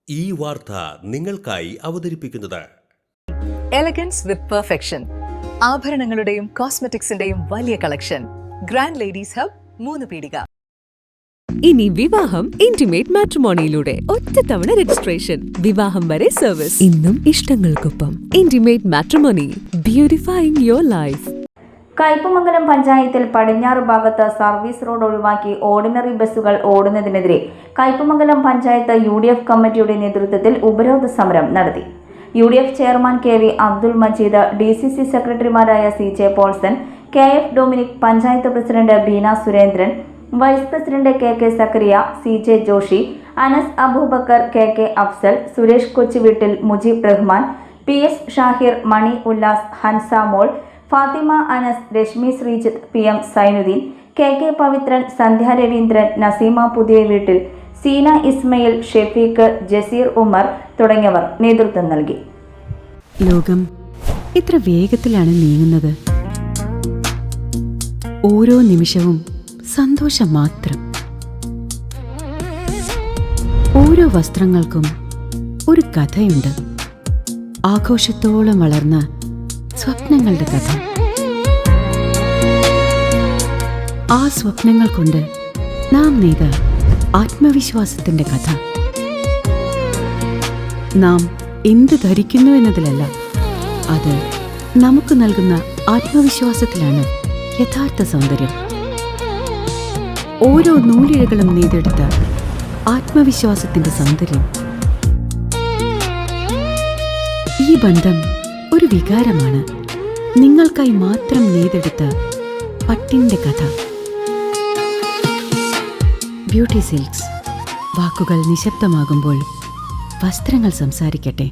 ഈ വാർത്ത നിങ്ങൾക്കായി അവതരിപ്പിക്കുന്നത് എലഗൻസ് വിത്ത് പെർഫെക്ഷൻ. ആഭരണങ്ങളുടെയും കോസ്മെറ്റിക്സിന്റെയും വലിയ കളക്ഷൻ. ഗ്രാൻഡ് ലേഡീസ് ഹബ്, 3 പീടിക. ഇനി വിവാഹം ഇന്റിമേറ്റ് മാട്രിമോണിയിലൂടെ ഒറ്റത്തവണ രജിസ്ട്രേഷൻ, വിവാഹം വരെ സർവീസ്. ഇന്നും ഇഷ്ടങ്ങൾക്കൊപ്പം intimate matrimony, beautifying your life. Kaypamangalam പഞ്ചായത്തിൽ പടിഞ്ഞാറ് ഭാഗത്ത് സർവീസ് റോഡ് ഒഴിവാക്കി ഓർഡിനറി ബസ്സുകൾ ഓടുന്നതിനെതിരെ കയ്പമംഗലം പഞ്ചായത്ത് UDF കമ്മിറ്റിയുടെ നേതൃത്വത്തിൽ ഉപരോധ സമരം നടത്തി. UDF chairman KV Abdul Majeed, DCC സെക്രട്ടറിമാരായ CJ Paulson, KF Dominic, panchayat president Beena Surendran, vice president KK Sakkariya, CJ Joshy, Anas Aboobacker, KK Afsal, Suresh Kochuveettil, Mujeeb Rahman, PS Shahir, Mani Ullas, Hansa Mol, Fathima Anas, Reshmi Sreejith, PM Sainuddin, KK Pavithran, Sandhya Raveendran, Naseema Puthiya Veettil, Seena Ismail, Shefeeq, Jaseer Umar തുടങ്ങിയവർ നേതൃത്വം നൽകി. ലോകം ഇത്ര വേഗത്തിലാണ് നീങ്ങുന്നത്. ഓരോ നിമിഷവും സന്തോഷം മാത്രം. ഓരോ വസ്ത്രങ്ങൾക്കും ഒരു കഥയുണ്ട്. ആഘോഷത്തോളം വളർന്ന സ്വപ്നങ്ങളുടെ കഥ. ആ സ്വപ്നങ്ങൾ കൊണ്ട് നാം നെയ്ത ആത്മവിശ്വാസത്തിന്റെ കഥ. നാം എന്ത് ധരിക്കുന്നു എന്നതിലല്ല, അത് നമുക്ക് നൽകുന്ന ആത്മവിശ്വാസത്തിലാണ് യഥാർത്ഥ സൗന്ദര്യം. ഓരോ നൂലിഴകളും നെയ്തെടുത്ത ആത്മവിശ്വാസത്തിന്റെ സൗന്ദര്യം. ഈ ബന്ധം ഒരു വികാരമാണ്. നിങ്ങൾക്കായി മാത്രം നെയ്തെടുത്ത പട്ടിന്റെ കഥ. Beauty silks. വാക്കുകൾ നിശബ്ദമാകുമ്പോൾ വസ്ത്രങ്ങൾ സംസാരിക്കട്ടെ.